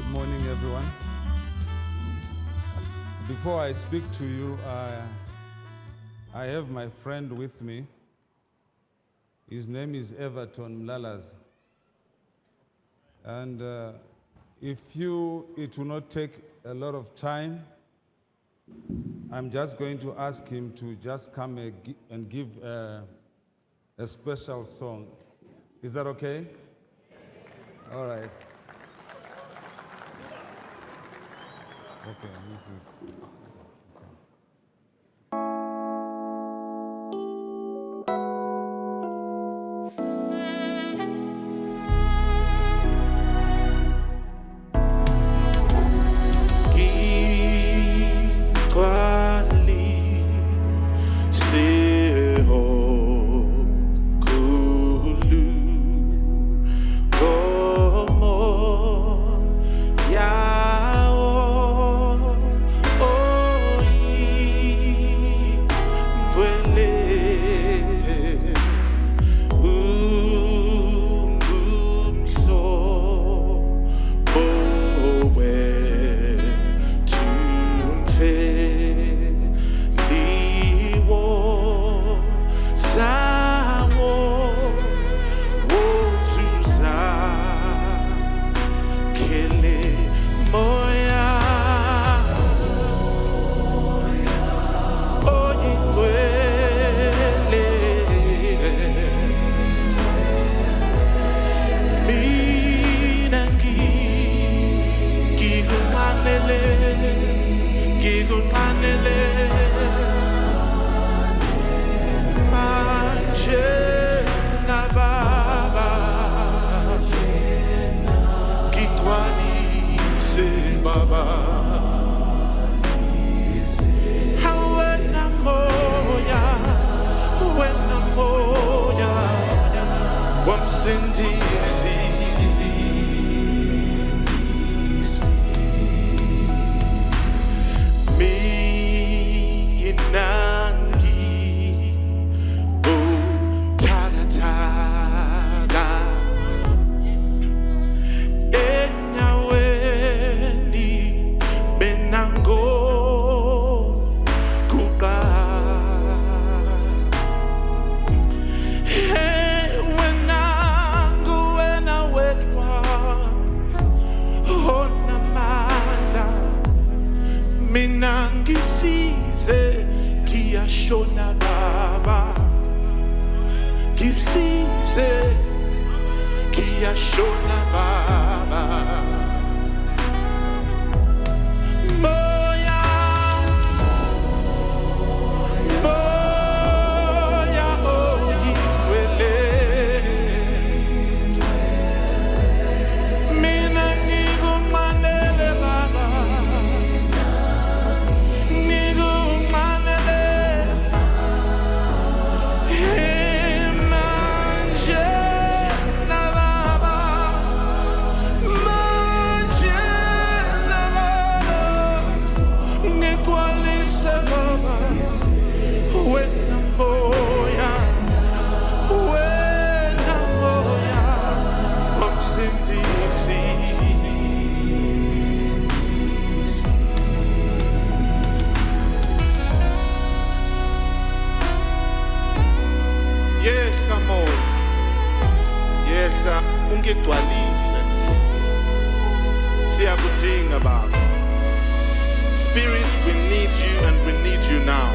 Good morning, everyone. Before I speak to you, I have my friend with me. His name is Everton Mlalas. And it will not take a lot of time, I'm just going to ask him to just come and give a special song. Is that okay? All right. Okay, this is... Spirit, we need you and we need you now.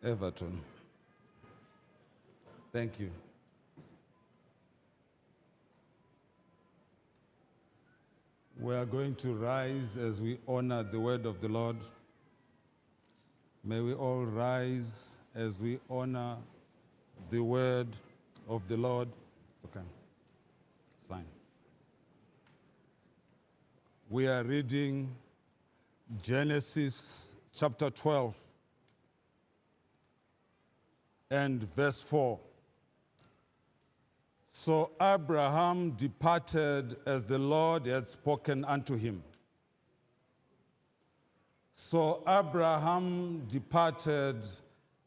Everton. Thank you. We are going to rise as we honor the word of the Lord. May we all rise as we honor the word of the Lord. It's okay. It's fine. We are reading Genesis chapter 12 and verse 4. So Abraham departed as the Lord had spoken unto him. So Abraham departed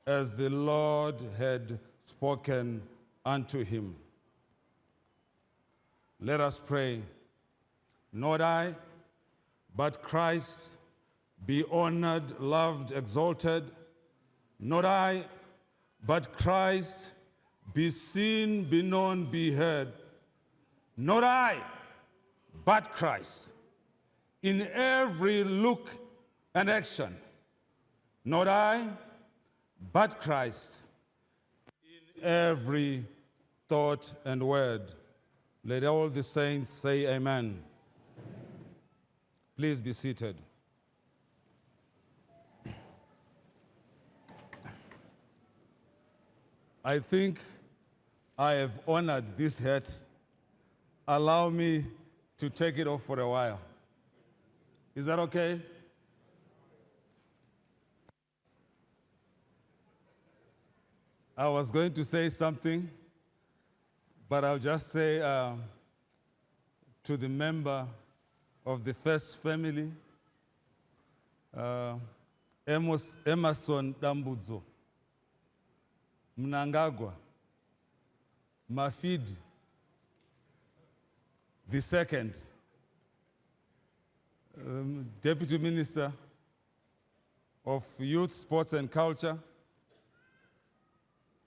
as the Lord had spoken unto him. Let us pray. Not I, but Christ, be honored, loved, exalted. Not I, but Christ, be seen, be known, be heard. Not I, but Christ. In every look and action. Not I, but Christ. In every thought and word. Let all the saints say amen. Please be seated. I think I have honored this hat. Allow me to take it off for a while. Is that okay? I was going to say something, but I'll just say to the member of the first family, Emerson Dambudzo, Mnangagwa, Mafidi, the second, Deputy Minister of Youth, Sports and Culture,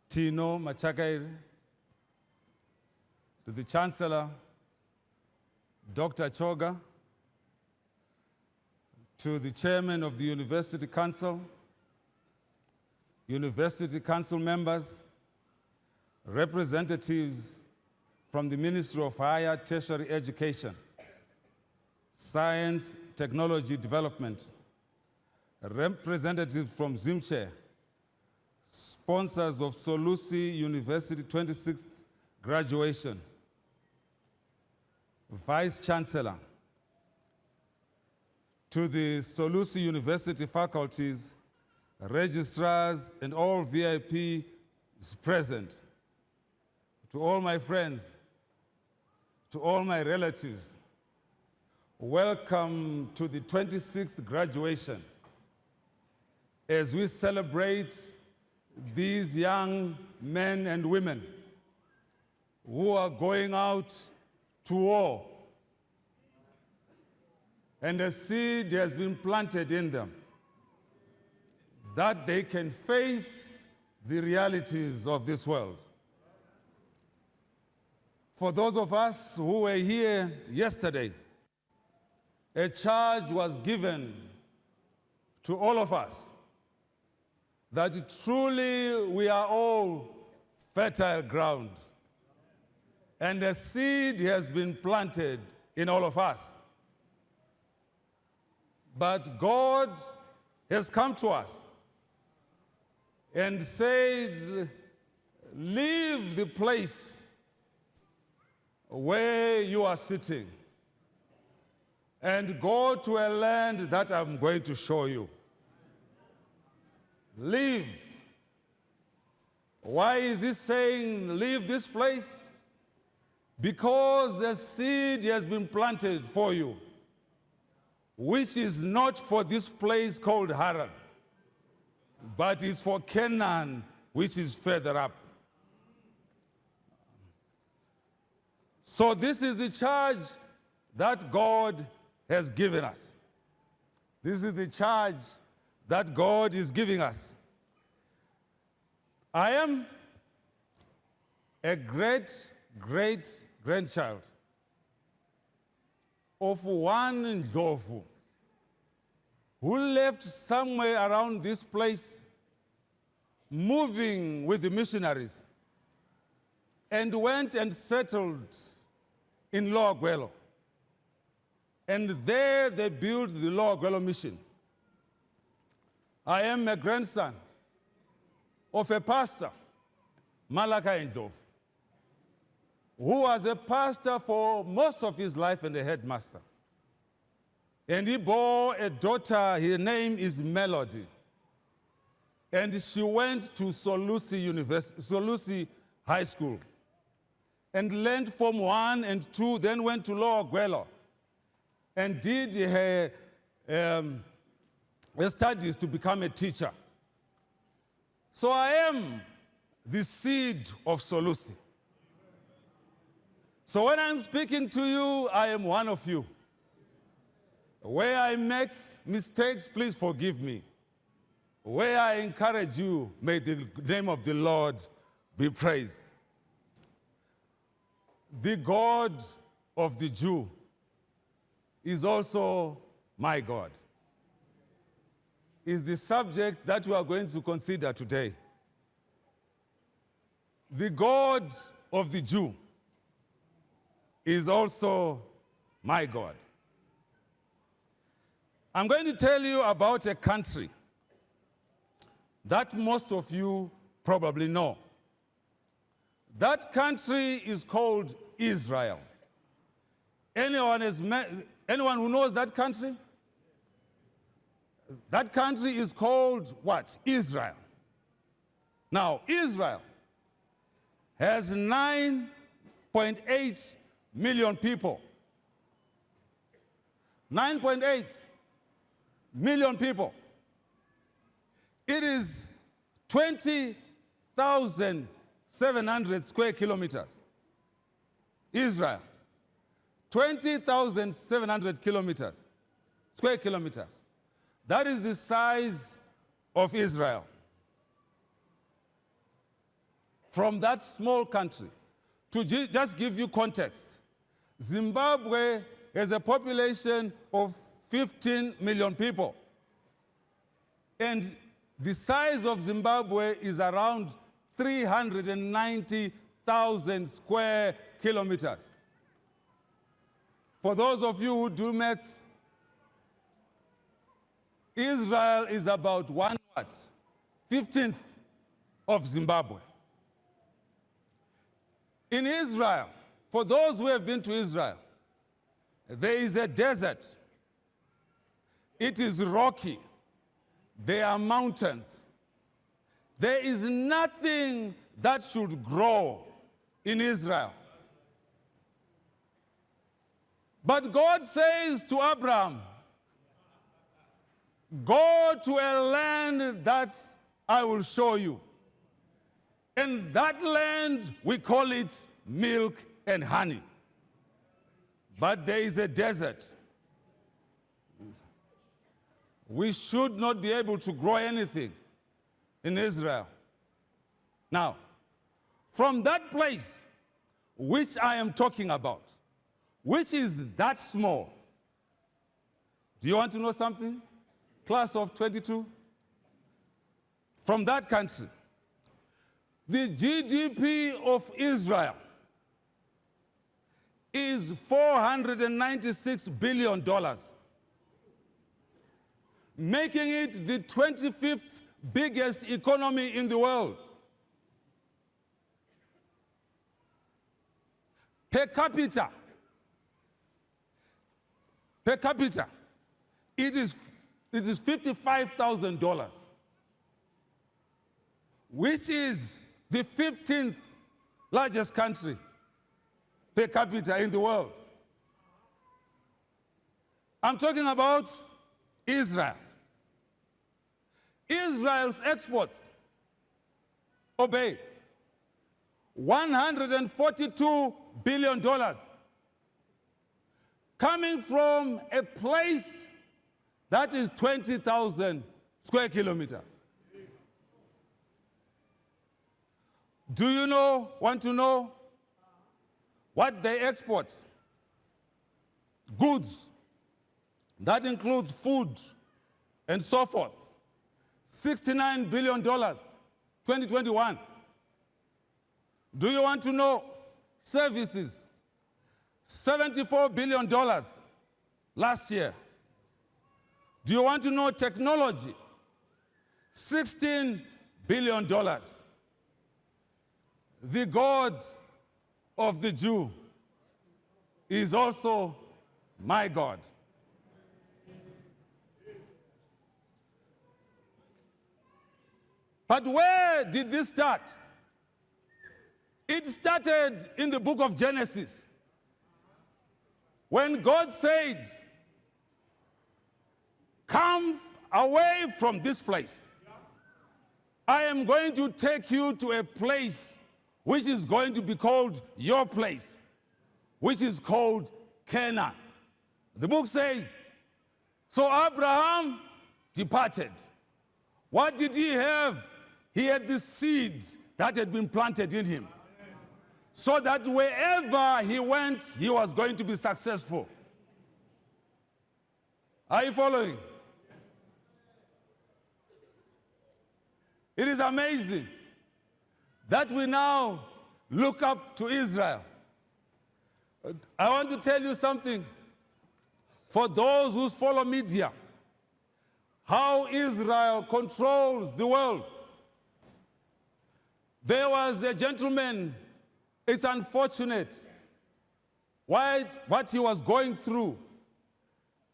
Tino Machakaire, to the Chancellor, Dr. Choga, to the Chairman of the University Council members, representatives from the Ministry of Higher Tertiary Education, Science, Technology Development, representatives from Zimche, sponsors of Solusi University 26th graduation, Vice Chancellor, to the Solusi University faculties, registrars, and all VIPs present, to all my friends, to all my relatives, welcome to the 26th graduation. As we celebrate these young men and women who are going out to war, and a seed has been planted in them that they can face the realities of this world. For those of us who were here yesterday, a charge was given to all of us that truly we are all fertile ground. And a seed has been planted in all of us. But God has come to us and said, leave the place where you are sitting and go to a land that I'm going to show you. Leave. Why is he saying leave this place? Because the seed has been planted for you, which is not for this place called Haran, but it's for Canaan, which is further up. So this is the charge that God has given us. This is the charge that God is giving us. I am a great-great-grandchild of one Ndlovu who left somewhere around this place, moving with the missionaries, and went and settled in Lower Gwelo. And there they built the Lower Gwelo mission. I am a grandson of a pastor, Malachi Ndlovu, who was a pastor for most of his life and a headmaster. And he bore a daughter, her name is Melody. And she went to Solusi High School and learned Form 1 and 2, then went to Lower Gwelo and did her studies to become a teacher. So I am the seed of Solusi. So when I'm speaking to you, I am one of you. Where I make mistakes, please forgive me. Where I encourage you, may the name of the Lord be praised. The God of the Jew is also my God. Is the subject that we are going to consider today. The God of the Jew is also my God. I'm going to tell you about a country that most of you probably know. That country is called Israel. Anyone who knows that country? That country is called what? Israel. Now, Israel has 9.8 million people. 9.8 million people. It is 20,700 square kilometers. Israel. 20,700 square kilometers. That is the size of Israel. From that small country, to just give you context, Zimbabwe has a population of 15 million people. And the size of Zimbabwe is around 390,000 square kilometers. For those of you who do maths, Israel is about 1/15 of Zimbabwe. In Israel, for those who have been to Israel, there is a desert. It is rocky. There are mountains. There is nothing that should grow in Israel. But God says to Abraham, go to a land that I will show you. And that land, we call it milk and honey. But there is a desert. We should not be able to grow anything in Israel. Now, from that place, which I am talking about, which is that small, do you want to know something? Class of 22? from that country. The GDP of Israel is $496 billion, making it the 25th biggest economy in the world. Per capita, it is $55,000, which is the 15th largest country per capita in the world. I'm talking about Israel. Israel's exports obey $142 billion, coming from a place that is 20,000 square kilometers. Do you want to know what they export? Goods. That includes food and so forth. $69 billion, 2021. Do you want to know services? $74 billion last year. Do you want to know technology? $16 billion. The God of the Jew is also my God. But where did this start? It started in the book of Genesis, when God said, "Come away from this place. I am going to take you to a place which is going to be called your place, which is called Canaan." The book says, so Abraham departed. What did he have? He had the seeds that had been planted in him, so that wherever he went, he was going to be successful. Are you following? It is amazing that we now look up to Israel. I want to tell you something. For those who follow media, how Israel controls the world. There was a gentleman, it's unfortunate what he was going through.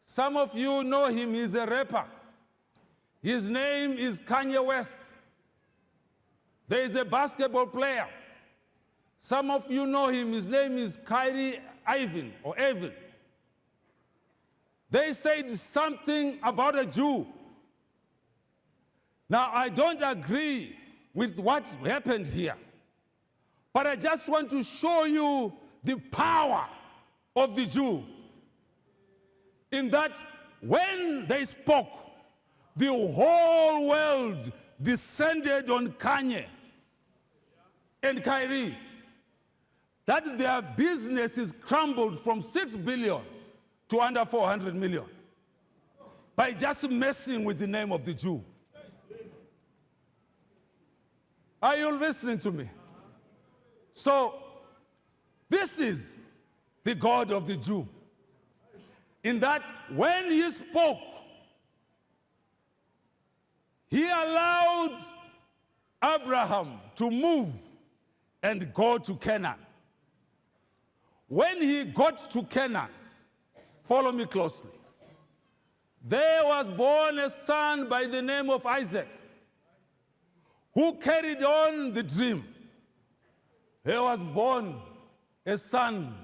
Some of you know him, he's a rapper. His name is Kanye West. There is a basketball player. Some of you know him, his name is Kyrie Irving, or Evan. They said something about a Jew. Now, I don't agree with what happened here, but I just want to show you the power of the Jew, in that when they spoke, the whole world descended on Kanye and Kyrie, that their businesses crumbled from 6 billion to under 400 million by just messing with the name of the Jew. Are you listening to me? So, this is the God of the Jew, in that when he spoke, he allowed Abraham to move and go to Canaan. When he got to Canaan, follow me closely, there was born a son by the name of Isaac, who carried on the dream. There was born a son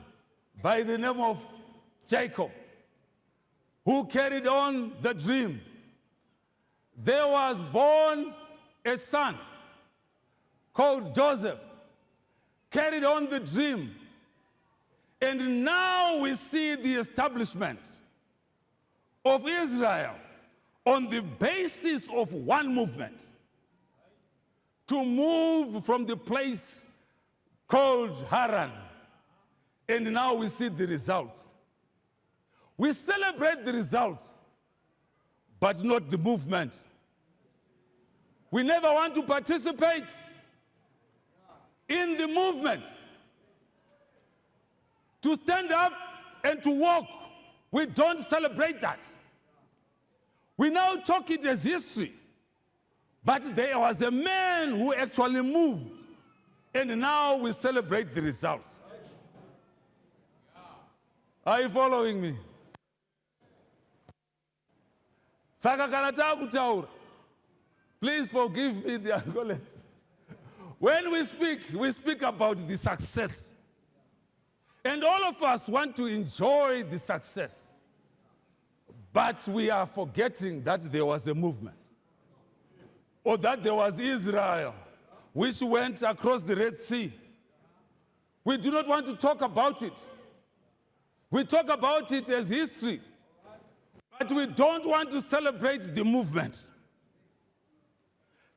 by the name of Jacob, who carried on the dream. There was born a son called Joseph, carried on the dream. And now we see the establishment of Israel on the basis of one movement, to move from the place called Haran. And now we see the results. We celebrate the results, but not the movement. We never want to participate in the movement. To stand up and to walk, we don't celebrate that. We now talk it as history. But there was a man who actually moved, and now we celebrate the results. Are you following me? Saka kana takutaura. Please forgive me the accolades. When we speak about the success. And all of us want to enjoy the success. But we are forgetting that there was a movement. Or that there was Israel, which went across the Red Sea. We do not want to talk about it. We talk about it as history. But we don't want to celebrate the movement.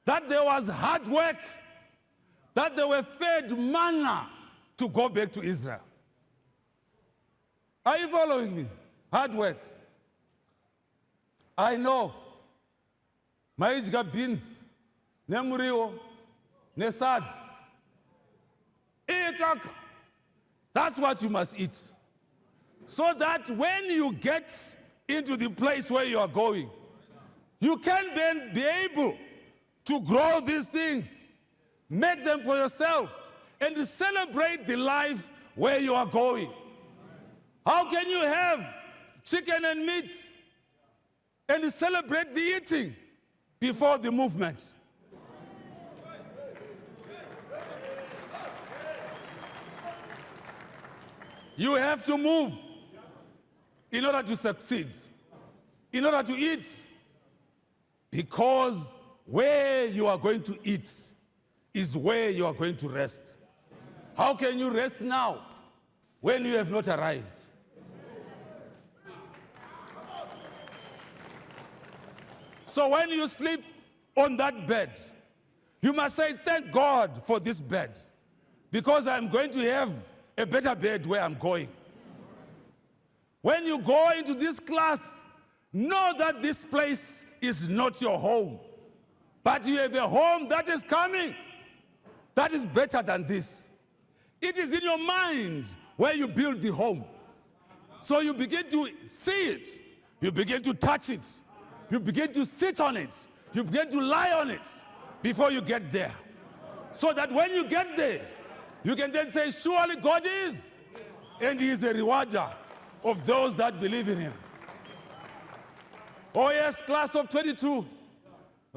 That there was hard work, that they were fed manna to go back to Israel. Are you following me? Hard work. I know. Maijga beans, nemuriwo, nesads. That's what you must eat. So that when you get into the place where you are going, you can then be able to grow these things, make them for yourself, and to celebrate the life where you are going. How can you have chicken and meat and celebrate the eating before the movement? You have to move in order to succeed, in order to eat, because where you are going to eat is where you are going to rest. How can you rest now when you have not arrived? So when you sleep on that bed, you must say, thank God for this bed, because I'm going to have a better bed where I'm going. When you go into this class, know that this place is not your home, but you have a home that is coming, that is better than this. It is in your mind where you build the home. So you begin to see it, you begin to touch it, you begin to sit on it, you begin to lie on it before you get there. So that when you get there, you can then say, surely God is, and He is a rewarder of those that believe in Him. Oh yes, class of 22,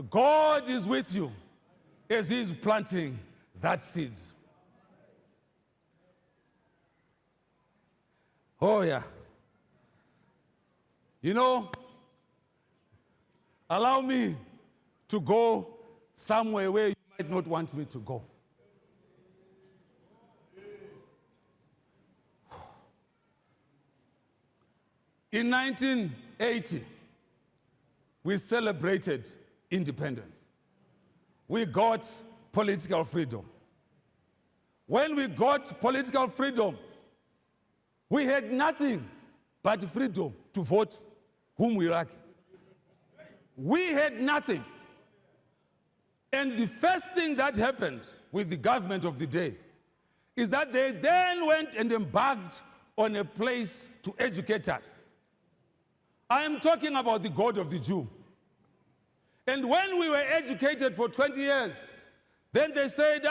God is with you as He is planting that seed. Oh yeah. You know, allow me to go somewhere where you might not want me to go. In 1980, we celebrated independence. We got political freedom. When we got political freedom, we had nothing but freedom to vote whom we like. We had nothing. And the first thing that happened with the government of the day is that they then went and embarked on a place to educate us. I am talking about the God of the Jew. And when we were educated for 20 years, then they said,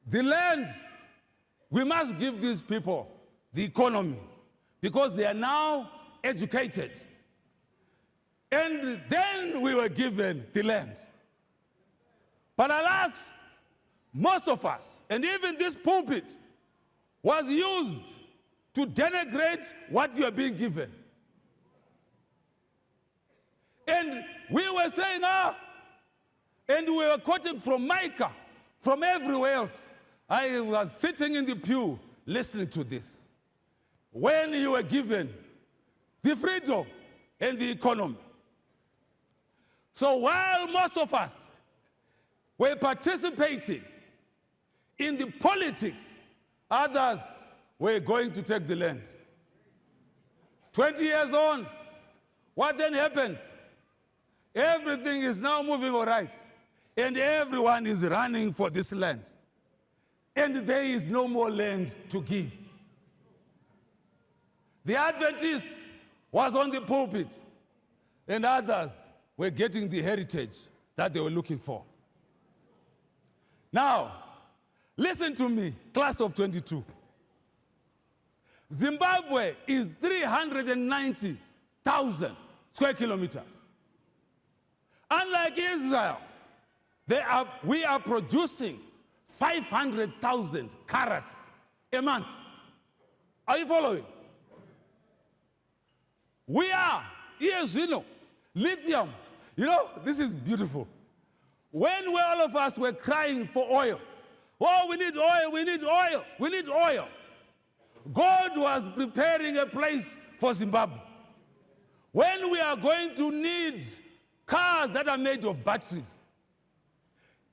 the land, we must give these people the economy because they are now educated. And then we were given the land. But alas, most of us, and even this pulpit, was used to denigrate what you are being given. And we were saying, and we were quoting from Micah, from everywhere else. I was sitting in the pew listening to this. When you were given the freedom and the economy. So while most of us were participating in the politics, others were going to take the land. 20 years on, what then happens? Everything is now moving all right. And everyone is running for this land. And there is no more land to give. The Adventist was on the pulpit, and others were getting the heritage that they were looking for. Now, listen to me, class of 22. Zimbabwe is 390,000 square kilometers. Unlike Israel, we are producing 500,000 carats a month. Are you following? We are, yes, lithium. This is beautiful. When all of us were crying for oil, oh, we need oil, we need oil, we need oil. God was preparing a place for Zimbabwe. When we are going to need cars that are made of batteries,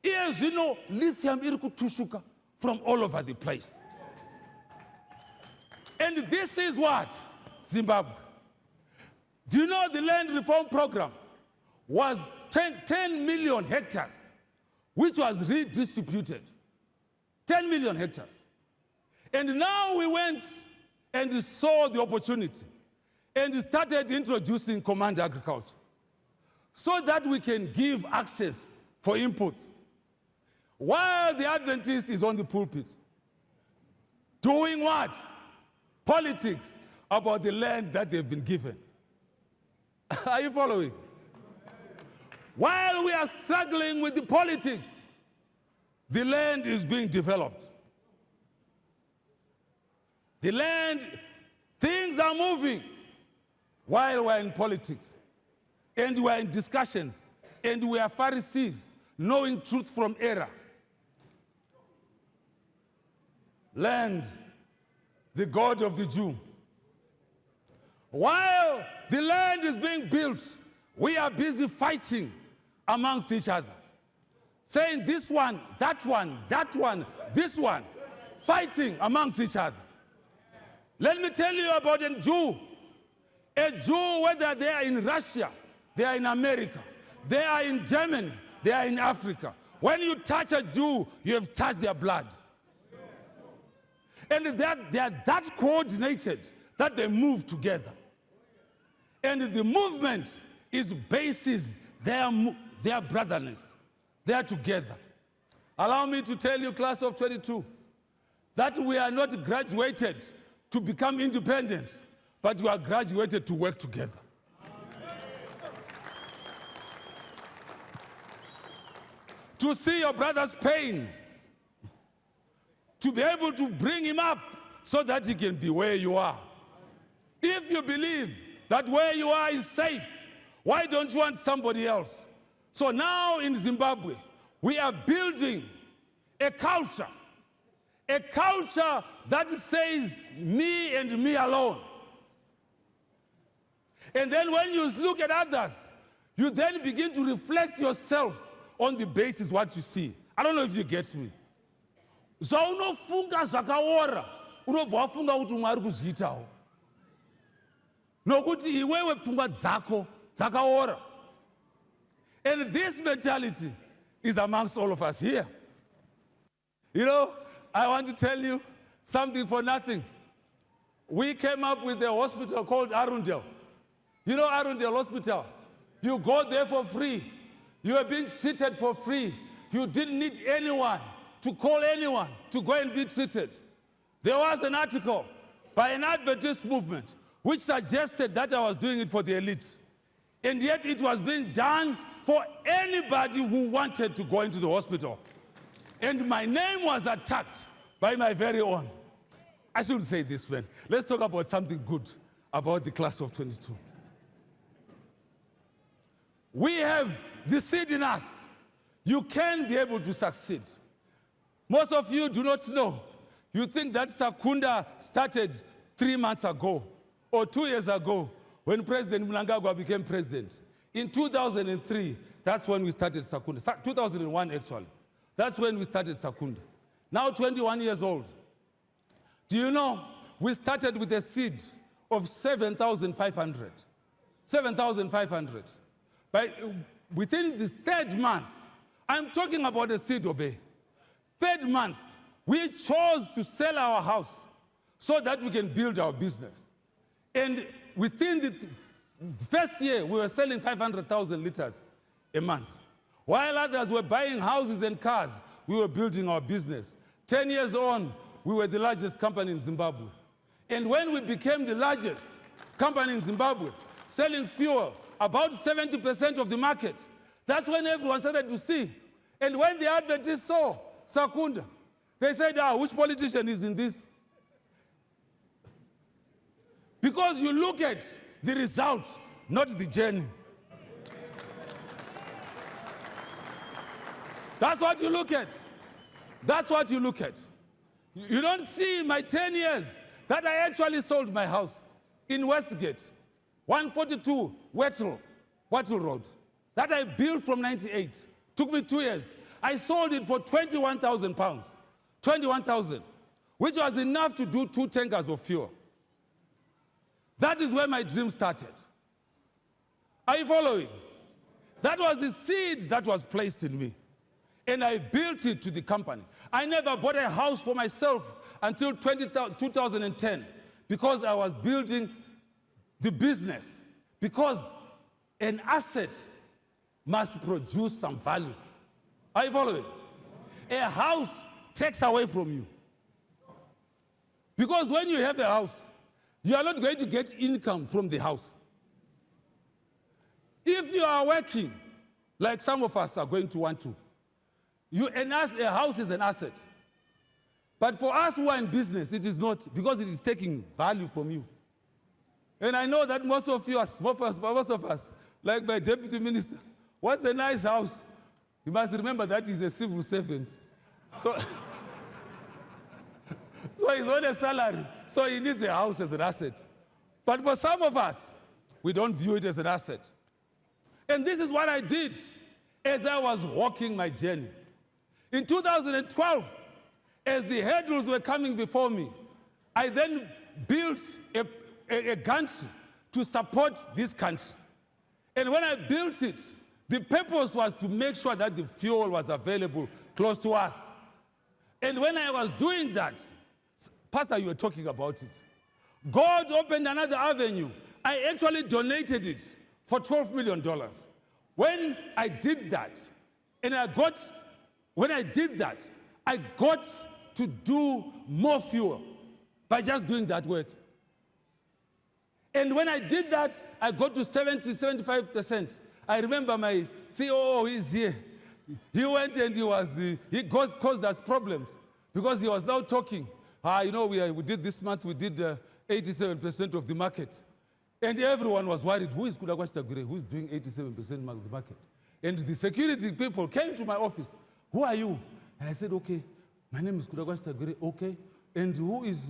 yes, lithium irikutushuka from all over the place. And this is what? Zimbabwe. Do you know the land reform program was 10 million hectares, which was redistributed. 10 million hectares. And now we went and saw the opportunity and started introducing command agriculture so that we can give access for inputs. While the Adventist is on the pulpit, doing what? Politics about the land that they've been given. Are you following? While we are struggling with the politics, the land is being developed. The land, things are moving while we're in politics. And we're in discussions. And we are Pharisees, knowing truth from error. Land, the God of the Jew. While the land is being built, we are busy fighting amongst each other. Saying this one, that one, that one, this one. Fighting amongst each other. Let me tell you about a Jew. A Jew, whether they are in Russia, they are in America, they are in Germany, they are in Africa. When you touch a Jew, you have touched their blood. And they are that coordinated that they move together. And the movement bases their brotherness. They are together. Allow me to tell you, class of 22, that we are not graduated to become independent, but we are graduated to work together. To see your brother's pain, to be able to bring him up so that he can be where you are. If you believe that where you are is safe, why don't you want somebody else? So now in Zimbabwe, we are building a culture that says me and me alone. And then when you look at others, you then begin to reflect yourself on the basis what you see. I don't know if you get me. Zvaunofunga zvakaora, unobva wafunga kuti Mwari kuzviitawo. Nokuti iwewe pfungwa dzako dzakaora. And this mentality is amongst all of us here. I want to tell you something for nothing. We came up with a hospital called Arundel. You know Arundel Hospital? You go there for free. You are being treated for free. You didn't need anyone to call anyone to go and be treated. There was an article by an Adventist movement which suggested that I was doing it for the elite. And yet it was being done for anybody who wanted to go into the hospital. And my name was attacked by my very own. I shouldn't say this, man. Let's talk about something good about the class of 22. We have the seed in us. You can be able to succeed. Most of you do not know. You think that Sakunda started 3 months ago or 2 years ago when President Mnangagwa became president. In 2003, that's when we started Sakunda. 2001, actually. That's when we started Sakunda. Now 21 years old. Do you know, we started with a seed of 7,500. 7,500. Within the third month, I'm talking about the seed obey. Third month, we chose to sell our house so that we can build our business. And within the first year, we were selling 500,000 liters a month. While others were buying houses and cars, we were building our business. 10 years on, we were the largest company in Zimbabwe. And when we became the largest company in Zimbabwe, selling fuel, about 70% of the market, that's when everyone started to see. And when the Adventists saw Sakunda, they said, which politician is in this? Because you look at the results, not the journey. That's what you look at. That's what you look at. You don't see my 10 years that I actually sold my house in Westgate, 142 Wattle Road, that I built from 98. Took me 2 years. I sold it for 21,000 pounds. 21,000, which was enough to do 2 tankers of fuel. That is where my dream started. Are you following? That was the seed that was placed in me. And I built it to the company. I never bought a house for myself until 2010 because I was building the business. Because an asset must produce some value. Are you following? A house takes away from you. Because when you have a house, you are not going to get income from the house. If you are working, like some of us are going to want to, a house is an asset. But for us who are in business, it is not, because it is taking value from you. And I know that most of us, like my deputy minister, wants a nice house. You must remember that he's a civil servant. So he's on a salary, so he needs a house as an asset. But for some of us, we don't view it as an asset. And this is what I did as I was walking my journey. In 2012, as the hurdles were coming before me, I then built a country to support this country. And when I built it, the purpose was to make sure that the fuel was available close to us. And when I was doing that, Pastor, you were talking about it. God opened another avenue. I actually donated it for $12 million. When I did that, I got to do more fuel by just doing that work. And when I did that, I got to 75%. I remember my COO is here. He went and he caused us problems because he was now talking. We did this month, we did 87% of the market. And everyone was worried, who is Tagwirei? Who is doing 87% of the market? And the security people came to my office. Who are you? And I said, okay, my name is Tagwirei, okay. And who is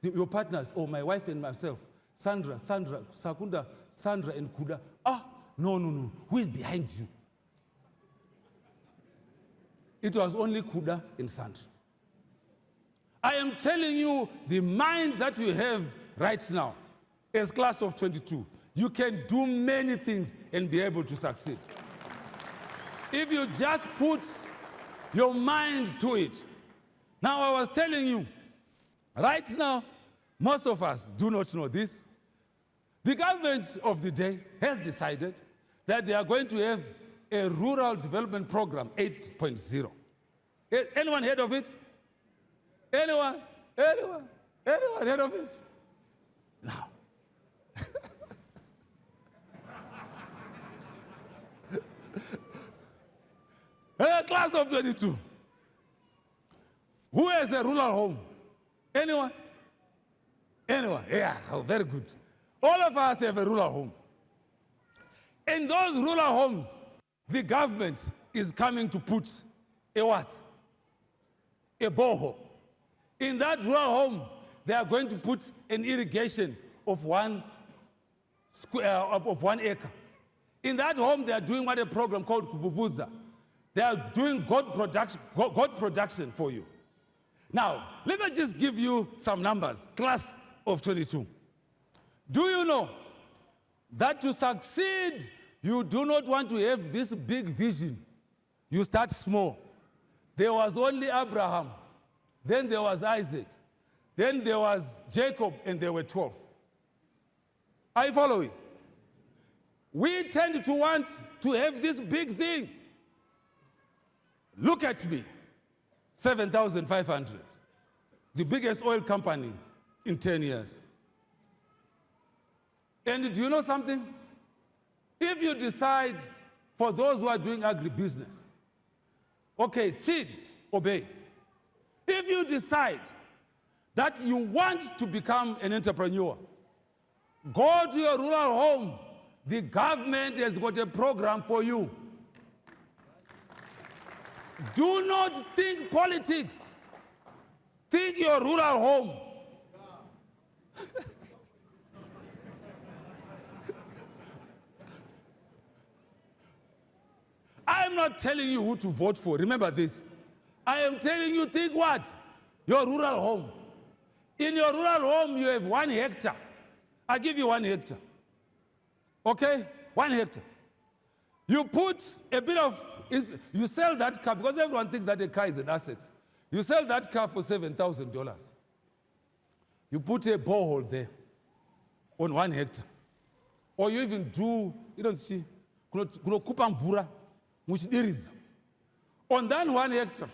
your partners? Oh, my wife and myself. Sandra, Sakunda, Sandra and Kuda. No. Who is behind you? It was only Kuda and Sandra. I am telling you, the mind that you have right now, as class of 22, you can do many things and be able to succeed. If you just put your mind to it. Now, I was telling you, right now, most of us do not know this. The government of the day has decided that they are going to have a rural development program 8.0. Anyone heard of it? Anyone heard of it? Now. Class of 22. Who has a rural home? Anyone? Yeah, very good. All of us have a rural home. In those rural homes, the government is coming to put a what? A borehole. In that rural home, they are going to put an irrigation of 1 acre. In that home, they are doing a program called Kububuza. They are doing God production for you. Now, let me just give you some numbers. Class of 22. Do you know that to succeed, You do not want to have this big vision. You start small. There was only Abraham. Then there was Isaac. Then there was Jacob, and there were 12. Are you following? We tend to want to have this big thing. Look at me. 7,500. The biggest oil company in 10 years. And do you know something? If you decide, for those who are doing agribusiness, okay, seed, obey. If you decide that you want to become an entrepreneur, go to your rural home. The government has got a program for you. Do not think politics. Think your rural home. I'm not telling you who to vote for. Remember this. I am telling you, think what? Your rural home. In your rural home, you have 1 hectare. I give you 1 hectare. Okay? 1 hectare. You put a bit of, you sell that car, because everyone thinks that a car is an asset. You sell that car for $7,000. You put a borehole there on 1 hectare. Or you even do, you don't see, kunokupa mvura muchidiridza. On that 1 hectare,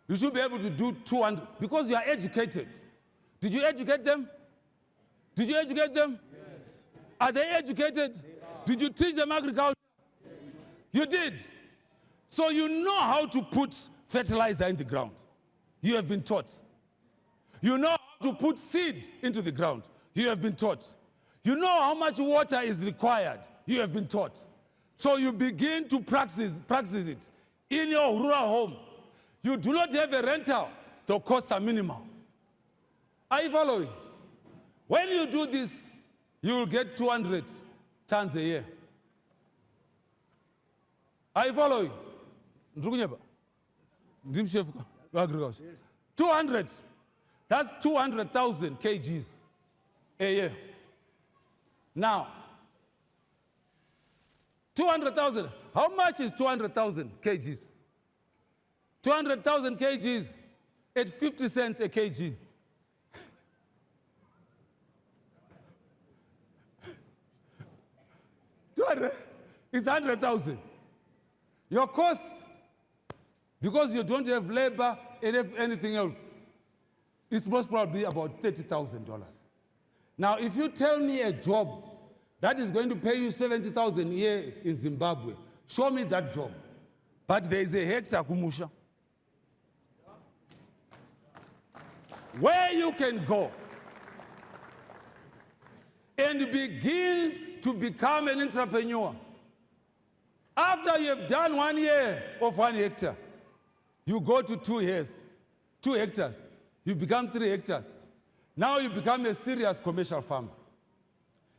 you should be able to do 200, because you are educated. Did you educate them? Did you educate them? Yes. Are they educated? Did you teach them agriculture? Yes. You did. So you know how to put fertilizer in the ground. You have been taught. You know how to put seed into the ground. You have been taught. You know how much water is required. You have been taught. So you begin to practice it in your rural home. You do not have a rental. The costs are minimal. Are you following? When you do this, you will get 200 tons a year. Are you following? 200. That's 200,000 kgs a year. Now, 200,000. How much is 200,000 kgs? 200,000 kgs at 50 cents a kg. It's 100,000. Your cost, because you don't have labor and have anything else, it's most probably about $30,000. Now, if you tell me a job that is going to pay you 70,000 a year in Zimbabwe, show me that job. But there is a hectare kumusha, where you can go and begin to become an entrepreneur. After you have done 1 year of 1 hectare, you go to 2 years, 2 hectares. You become 3 hectares. Now you become a serious commercial farmer.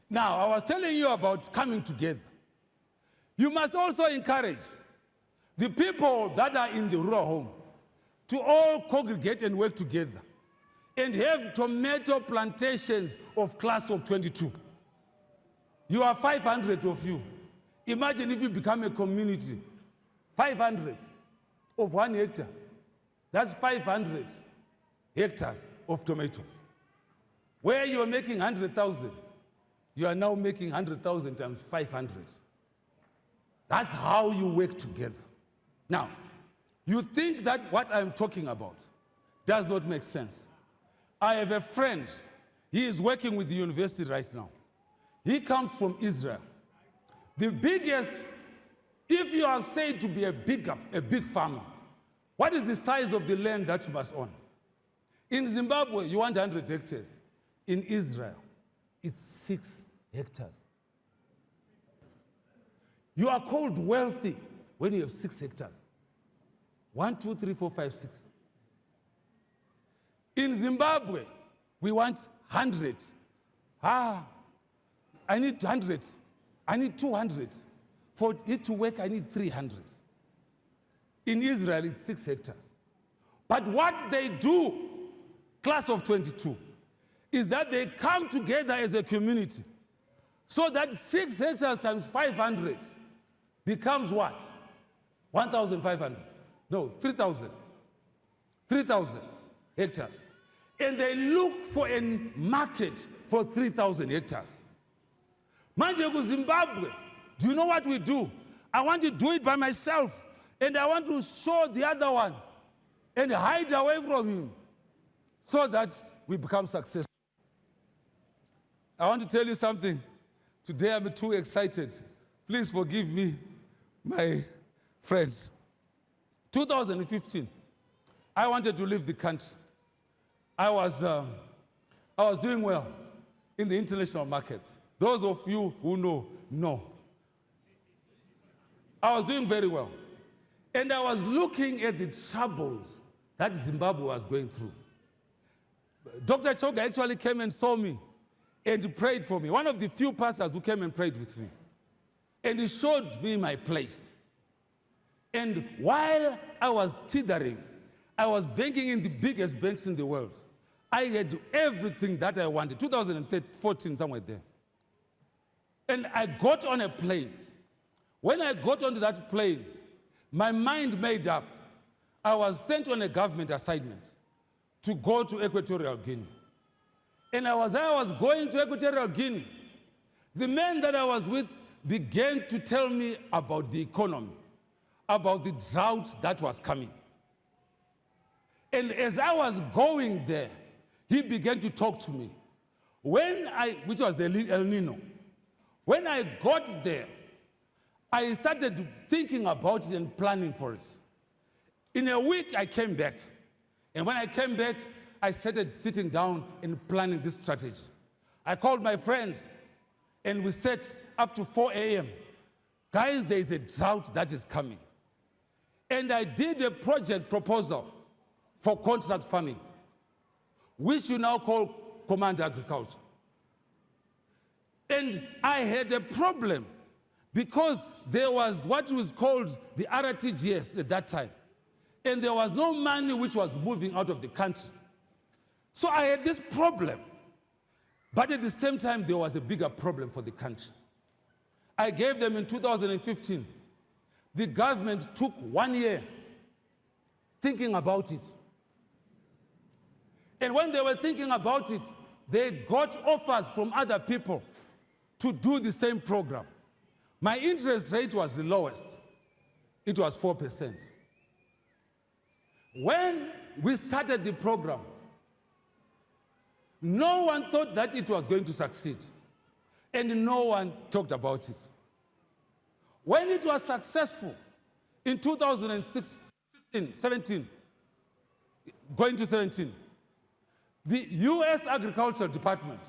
Now, I was telling you about coming together. You must also encourage the people that are in the rural home to all congregate and work together and have tomato plantations of class of 22. You are 500 of you. Imagine if you become a community, 500 of 1 hectare. That's 500 hectares of tomatoes. Where you're making 100,000, you are now making 100,000 times 500. That's how you work together. Now, you think that what I'm talking about does not make sense. I have a friend. He is working with the university right now. He comes from Israel. The biggest, if you are said to be a big farmer, what is the size of the land that you must own? In Zimbabwe, you want 100 hectares. In Israel, it's 6 hectares. You are called wealthy when you have 6 hectares. 1, 2, 3, 4, 5, 6. In Zimbabwe, we want 100. I need 100. I need 200. For it to work, I need 300. In Israel, it's 6 hectares. But what they do, class of 22, is that they come together as a community so that 6 hectares times 500 becomes what? 1,500. No, 3,000. 3,000 hectares. And they look for a market for 3,000 hectares. Manje ku Zimbabwe, do you know what we do? I want to do it by myself. And I want to show the other one and hide away from him so that we become successful. I want to tell you something. Today I'm too excited. Please forgive me, my friends. 2015, I wanted to leave the country. I was doing well in the international markets. Those of you who know. I was doing very well. And I was looking at the troubles that Zimbabwe was going through. Dr. Choga actually came and saw me and prayed for me. One of the few pastors who came and prayed with me. And he showed me my place. And while I was teetering, I was banking in the biggest banks in the world. I had everything that I wanted, 2014, somewhere there. And I got on a plane. When I got onto that plane, my mind made up. I was sent on a government assignment to go to Equatorial Guinea. And as I was going to Equatorial Guinea, the men that I was with began to tell me about the economy, about the drought that was coming. And as I was going there, he began to talk to me. Which was the El Nino. When I got there, I started thinking about it and planning for it. In a week, I came back. And when I came back, I started sitting down and planning this strategy. I called my friends, and we sat up to 4 a.m. Guys, there is a drought that is coming. And I did a project proposal for contract farming, which you now call command agriculture. And I had a problem because there was what was called the RTGS at that time. And there was no money which was moving out of the country. So I had this problem. But at the same time, there was a bigger problem for the country. I gave them in 2015. The government took 1 year thinking about it. And when they were thinking about it, they got offers from other people to do the same program. My interest rate was the lowest. It was 4%. When we started the program, no one thought that it was going to succeed. And no one talked about it. When it was successful in 2017, going to 17, the U.S. Agricultural Department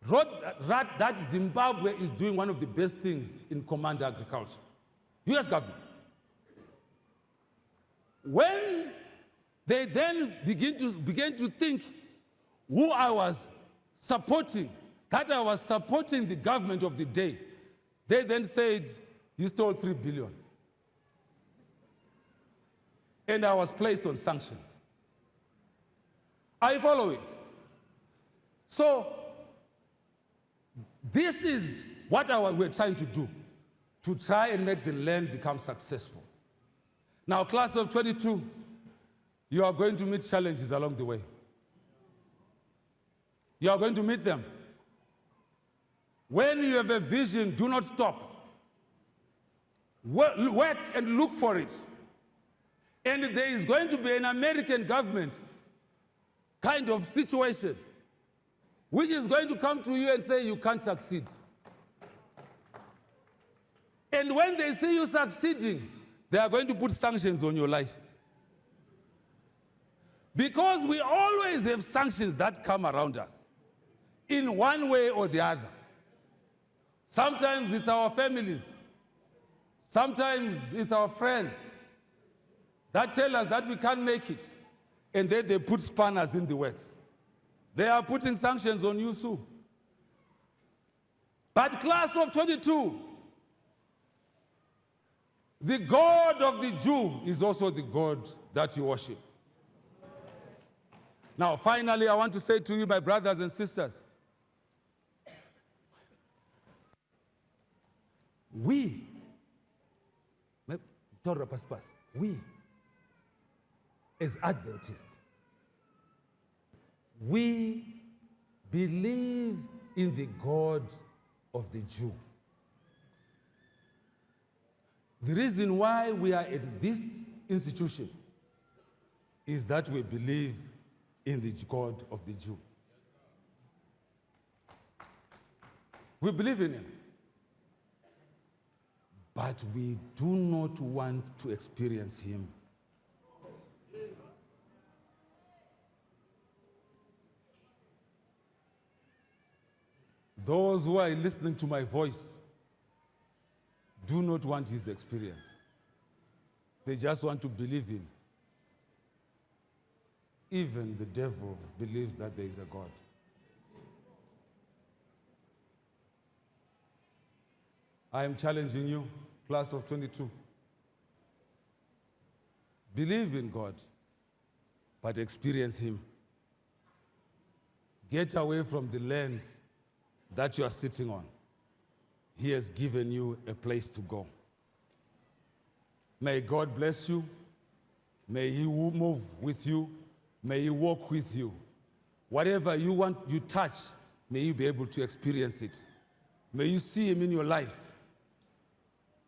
wrote that Zimbabwe is doing one of the best things in command agriculture. U.S. government. When they then began to think who I was supporting, that I was supporting the government of the day, they then said, he stole 3 billion. And I was placed on sanctions. Are you following? So, this is what we're trying to do, to try and make the land become successful. Now, class of 22, you are going to meet challenges along the way. You are going to meet them. When you have a vision, do not stop. Work and look for it. And there is going to be an American government kind of situation which is going to come to you and say you can't succeed. And when they see you succeeding, they are going to put sanctions on your life. Because we always have sanctions that come around us in one way or the other. Sometimes it's our families. Sometimes it's our friends that tell us that we can't make it. And then they put spanners in the works. They are putting sanctions on you too. But class of 22, the God of the Jew is also the God that you worship. Now, finally, I want to say to you, my brothers and sisters, we taurira pasi pasi, we as Adventists, we believe in the God of the Jew. The reason why we are at this institution is that we believe in the God of the Jew. We believe in him. But we do not want to experience him. Those who are listening to my voice do not want his experience. They just want to believe him. Even the devil believes that there is a God. I am challenging you, class of 22. Believe in God, but experience him. Get away from the land that you are sitting on. He has given you a place to go. May God bless you. May he move with you. May he walk with you. Whatever you want, you touch, may you be able to experience it. May you see him in your life.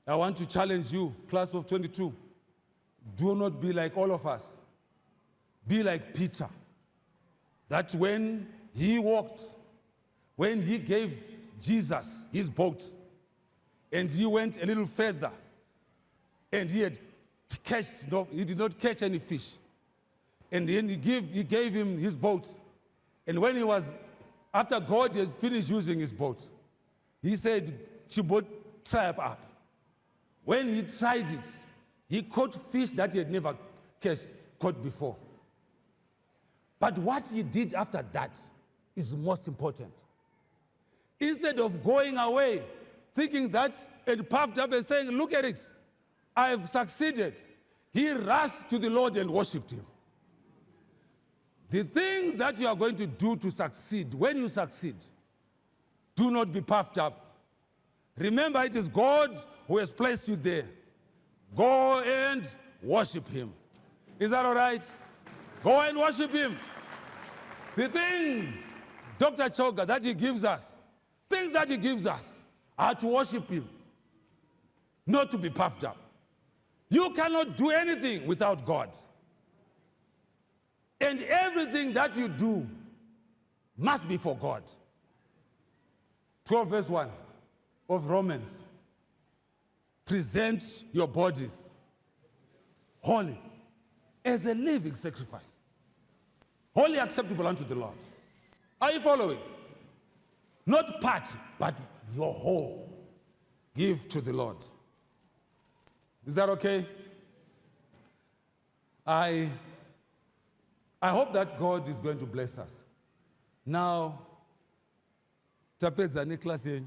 I want to challenge you, class of 22. Do not be like all of us. Be like Peter. That when he walked, when he gave Jesus his boat, and he went a little further, and he did not catch any fish. And then he gave him his boat. And when he was, after God had finished using his boat, he said, "Chibot, try up." When he tried it, he caught fish that he had never caught before. But what he did after that is most important. Instead of going away, thinking that, and puffed up and saying, "Look at it, I've succeeded," he rushed to the Lord and worshiped him. The things that you are going to do to succeed, when you succeed, do not be puffed up. Remember, it is God who has placed you there. Go and worship him. Is that all right? Go and worship him. The things, Dr. Choga, that he gives us, things that he gives us are to worship him, not to be puffed up. You cannot do anything without God. And everything that you do must be for God. 12 verse 1 of Romans. Present your bodies holy as a living sacrifice, wholly acceptable unto the Lord. Are you following? Not part, but your whole. Give to the Lord. Is that okay? I hope that God is going to bless us. Now, tapedza neclass yenyu.